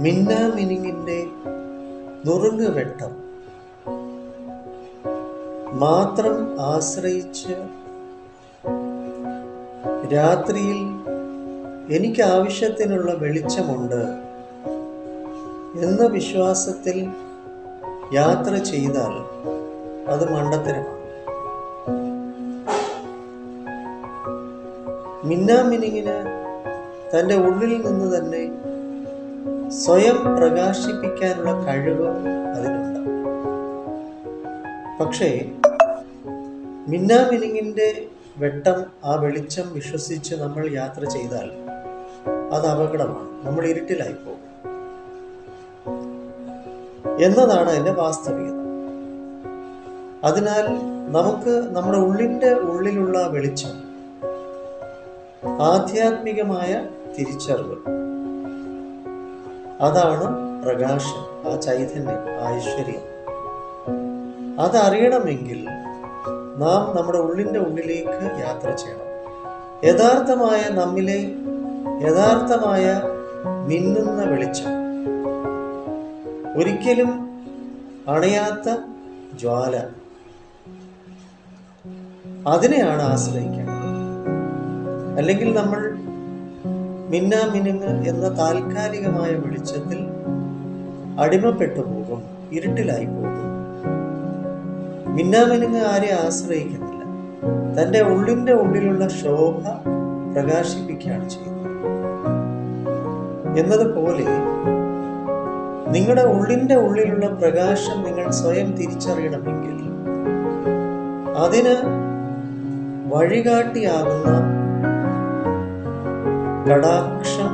മിന്നാമിനുങ്ങിന്റെ നുറുങ്ങുവെട്ടം മാത്രം ആശ്രയിച്ച് രാത്രിയിൽ എനിക്ക് ആവശ്യത്തിനുള്ള വെളിച്ചമുണ്ട് എന്ന വിശ്വാസത്തിൽ യാത്ര ചെയ്താൽ അത് മണ്ടത്തരമാണ്. മിന്നാമിനുങ്ങിന് തൻ്റെ ഉള്ളിൽ നിന്ന് തന്നെ സ്വയം പ്രകാശിപ്പിക്കാനുള്ള കഴിവ് അതിനുണ്ട്. പക്ഷേ മിന്നാമിനുങ്ങിൻ്റെ വെട്ടം, ആ വെളിച്ചം വിശ്വസിച്ച് നമ്മൾ യാത്ര ചെയ്താൽ അത് അപകടമാണ്. നമ്മൾ ഇരുട്ടിലായി പോകും എന്നതാണ് അതിൻ്റെ വാസ്തവികത. അതിനാൽ നമുക്ക് നമ്മുടെ ഉള്ളിലുള്ള വെളിച്ചം, ആധ്യാത്മികമായ തിരിച്ചറിവ്, അതാണ് പ്രകാശം, ആ ചൈതന്യം, ആ ഐശ്വര്യം. അതറിയണമെങ്കിൽ നാം നമ്മുടെ ഉള്ളിലേക്ക് യാത്ര ചെയ്യണം. യഥാർത്ഥമായ മിന്നുന്ന വെളിച്ചം, ഒരിക്കലും അണയാത്ത ജ്വാല, അതിനെയാണ് ആശ്രയിക്കേണ്ടത്. അല്ലെങ്കിൽ നമ്മൾ മിന്നാമിനുങ്ങ് എന്ന താൽക്കാലികമായ വെളിച്ചത്തിൽ അടിമപ്പെട്ടു പോകും, ഇരുട്ടിലായി പോകും. മിന്നാമിനുങ്ങ് ആരെ ആശ്രയിക്കുന്നില്ല, തൻ്റെ ഉള്ളിലുള്ള ശോഭ പ്രകാശിപ്പിക്കുകയാണ് ചെയ്യുന്നത്. എന്നതുപോലെ നിങ്ങളുടെ ഉള്ളിലുള്ള പ്രകാശം നിങ്ങൾ സ്വയം തിരിച്ചറിയണമെങ്കിൽ അതിന് വഴികാട്ടിയാകുന്ന കടാക്ഷം,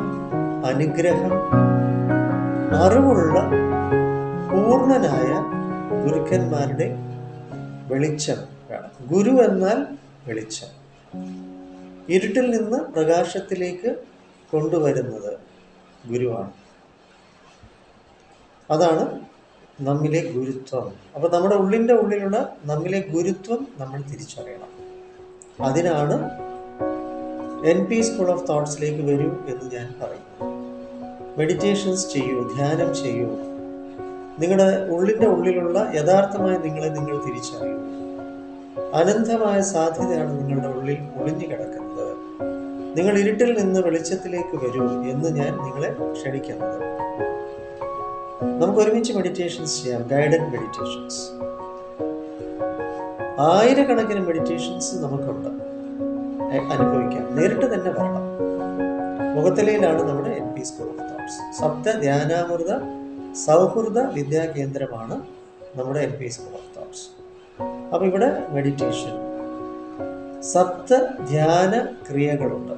അനുഗ്രഹം, അറിവുള്ള പൂർണ്ണനായ ഗുരുക്കന്മാരുടെ വെളിച്ചം വേണം. ഗുരു എന്നാൽ വെളിച്ചം, ഇരുട്ടിൽ നിന്ന് പ്രകാശത്തിലേക്ക് കൊണ്ടുവരുന്നത് ഗുരുവാണ്. അതാണ് നമ്മിലെ ഗുരുത്വം. അപ്പൊ നമ്മുടെ ഉള്ളിലുള്ള നമ്മിലെ ഗുരുത്വം നമ്മൾ തിരിച്ചറിയണം. അതിനാണ് NP സ്കൂൾ ഓഫ് തോട്ട്സിലേക്ക് വരൂ എന്ന് ഞാൻ പറയും. മെഡിറ്റേഷൻസ് ചെയ്യൂ, ധ്യാനം ചെയ്യൂ, നിങ്ങളുടെ ഉള്ളിലുള്ള യഥാർത്ഥമായ നിങ്ങളെ നിങ്ങൾ തിരിച്ചറിയൂ. അനന്തമായ സാധ്യതയാണ് നിങ്ങളുടെ ഉള്ളിൽ ഒളിഞ്ഞു കിടക്കുന്നത്. നിങ്ങൾ ഇരുട്ടിൽ നിന്ന് വെളിച്ചത്തിലേക്ക് വരൂ എന്ന് ഞാൻ നിങ്ങളെ ക്ഷണിക്കുന്നത്. നമുക്ക് ഒരുമിച്ച് മെഡിറ്റേഷൻസ് ചെയ്യാം, ഗൈഡഡ് മെഡിറ്റേഷൻസ്. ആയിരക്കണക്കിന് മെഡിറ്റേഷൻസ് നമുക്കുണ്ട്, അനുഭവിക്കാം. നേരിട്ട് തന്നെ വരണം. മുഖത്തലയിലാണ് നമ്മുടെ NP സ്കൂൾ ഓഫ് തോട്ട്സ്. സപ്ത ധ്യാനാമൃത സൗഹൃദ വിദ്യാകേന്ദ്രമാണ് നമ്മുടെ NP സ്കൂൾ ഓഫ് തോട്ട്സ്. അപ്പൊ ഇവിടെ മെഡിറ്റേഷൻ, സപ്ത ധ്യാന ക്രിയകളുണ്ട്.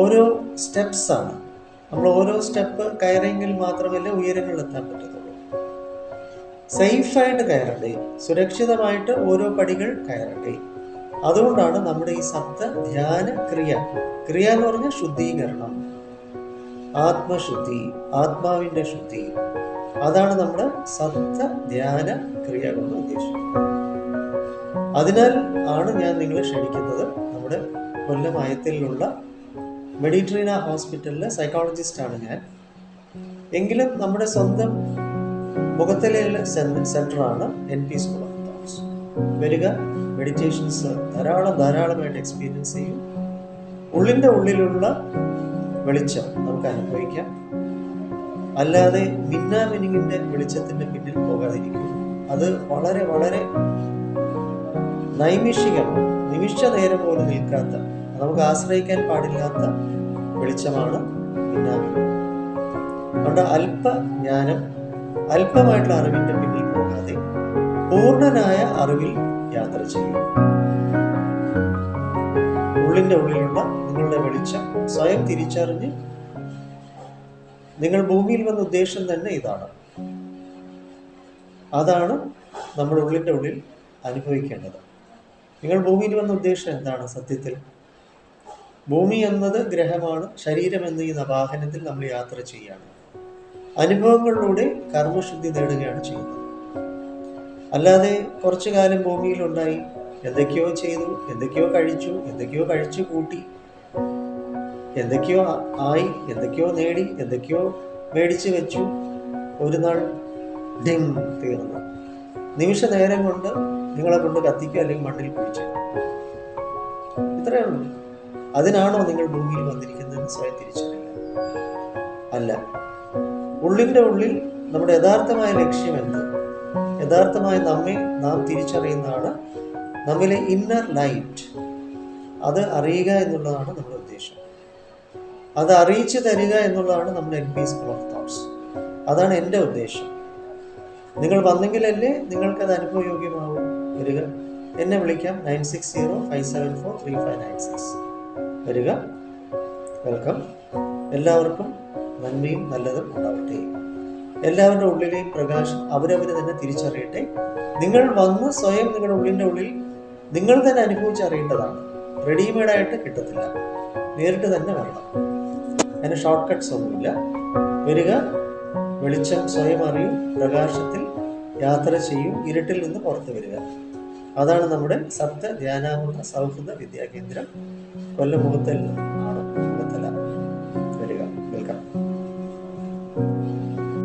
ഓരോ സ്റ്റെപ്സ് ആണ്. നമ്മൾ ഓരോ സ്റ്റെപ്പ് കയറിയെങ്കിൽ മാത്രമല്ല ഉയരങ്ങളിൽ എത്താൻ പറ്റത്തുള്ളൂ. സേഫായിട്ട് കയറട്ടെ, സുരക്ഷിതമായിട്ട് ഓരോ പടികൾ കയറട്ടെ. അതുകൊണ്ടാണ് നമ്മുടെ ഈ സപ്ത ധ്യാന ക്രിയ എന്ന് പറഞ്ഞാൽ ശുദ്ധീകരണം, ആത്മശുദ്ധി, ആത്മാവിന്റെ ശുദ്ധി. അതാണ് നമ്മുടെ സപ്ത ധ്യാന ക്രിയ കൊണ്ട് ഉദ്ദേശിക്കുന്നത്. അതിനാൽ ആണ് ഞാൻ നിങ്ങളെ ക്ഷണിക്കുന്നത്. നമ്മുടെ കൊല്ലം അയത്തിലുള്ള മെഡിട്രീന ഹോസ്പിറ്റലിലെ സൈക്കോളജിസ്റ്റാണ് ഞാൻ. എങ്കിലും നമ്മുടെ സ്വന്തം മുഖത്തലയിലെ സെന്ററാണ് NP സ്കൂൾ ഓഫ് തോട്ട്സ്. വരിക, മെഡിറ്റേഷൻസ് ധാരാളമായിട്ട് എക്സ്പീരിയൻസ് ചെയ്യും. ഉള്ളിലുള്ള വെളിച്ചം നമുക്ക് അനുഭവിക്കാം. അല്ലാതെ മിന്നാമിനുങ്ങിന്റെ വെളിച്ചത്തിന്റെ പിന്നിൽ പോകാതിരിക്കും. അത് വളരെ വളരെ നൈമിഷികമാണ്, നിമിഷ നേരം പോലും നിൽക്കാത്ത, നമുക്ക് ആശ്രയിക്കാൻ പാടില്ലാത്ത വെളിച്ചമാണ് മിന്നാമിനുങ്ങ്. അതുകൊണ്ട് അല്പജ്ഞാനം, അല്പമായിട്ടുള്ള അറിവിന്റെ പിന്നിൽ പോകാതെ പൂർണ്ണനായ അറിവിൽ യാത്ര ചെയ്യും. ഉള്ളിലുള്ള നിങ്ങളുടെ വെളിച്ചം സ്വയം തിരിച്ചറിഞ്ഞ് നിങ്ങൾ ഭൂമിയിൽ വന്ന ഉദ്ദേശം തന്നെ ഇതാണ്. അതാണ് നമ്മുടെ ഉള്ളിൽ അനുഭവിക്കേണ്ടത്. നിങ്ങൾ ഭൂമിയിൽ വന്ന ഉദ്ദേശം എന്താണ്? സത്യത്തിൽ ഭൂമി എന്നത് ഗ്രഹമാണ്, ശരീരം എന്ന ഈ വാഹനത്തിൽ നമ്മൾ യാത്ര ചെയ്യാണ്. അനുഭവങ്ങളിലൂടെ കർമ്മശുദ്ധി നേടുകയാണ് ചെയ്യുന്നത്. അല്ലാതെ കുറച്ചു കാലം ഭൂമിയിലുണ്ടായി, എന്തൊക്കെയോ ചെയ്തു, എന്തൊക്കെയോ കഴിച്ചു കൂട്ടി, എന്തൊക്കെയോ ആയി, എന്തൊക്കെയോ നേടി, എന്തൊക്കെയോ മേടിച്ചു വെച്ചു. ഒരു നാൾ ഡിം തീർന്നു. നിമിഷ നേരം കൊണ്ട് നിങ്ങളെ കൊണ്ട് കത്തിക്കുക, അല്ലെങ്കിൽ മണ്ണിൽ കുഴിച്ചു. ഇത്രയേ ഉള്ളൂ. അതിനാണോ നിങ്ങൾ ഭൂമിയിൽ വന്നിരിക്കുന്നതെന്ന് സ്വയം തിരിച്ചറിയുക. അല്ല, ഉള്ളിൻ്റെ ഉള്ളിൽ നമ്മുടെ യഥാർത്ഥമായ ലക്ഷ്യം എന്ത്, യഥാർത്ഥമായ നമ്മെ നാം തിരിച്ചറിയുന്നതാണ് നമ്മിലെ ഇന്നർ ലൈറ്റ്. അത് അറിയുക എന്നുള്ളതാണ് നമ്മുടെ ഉദ്ദേശം. അത് അറിയിച്ചു തരിക എന്നുള്ളതാണ് നമ്മുടെ NP സ്കൂൾ ഓഫ് തോട്ട്സ്. അതാണ് എൻ്റെ ഉദ്ദേശം. നിങ്ങൾ വന്നെങ്കിലല്ലേ നിങ്ങൾക്കത് അനുഭവയോഗ്യമാവും. വരിക, എന്നെ വിളിക്കാം. 9605743596. വരിക. വെൽക്കം. എല്ലാവർക്കും നന്മയും നല്ലതും ഉണ്ടാവട്ടെ. എല്ലാവരുടെ ഉള്ളിലെയും പ്രകാശം അവരവർ തന്നെ തിരിച്ചറിയട്ടെ. നിങ്ങൾ വന്ന് സ്വയം നിങ്ങളുടെ ഉള്ളിൻ്റെ ഉള്ളിൽ നിങ്ങൾ തന്നെ അനുഭവിച്ചറിയേണ്ടതാണ്. റെഡിമെയ്ഡായിട്ട് കിട്ടത്തില്ല, നേരിട്ട് തന്നെ വരണം. അതിന് ഷോർട്ട് കട്ട്സ് ഒന്നുമില്ല. വരിക, വെളിച്ചം സ്വയം അറിയും, പ്രകാശത്തിൽ യാത്ര ചെയ്യും, ഇരുട്ടിൽ നിന്ന് പുറത്തു വരിക. അതാണ് നമ്മുടെ സപ്ത ധ്യാനാമൃത സൗഹൃദ വിദ്യാകേന്ദ്രം, കൊല്ലം മുഖത്തൽ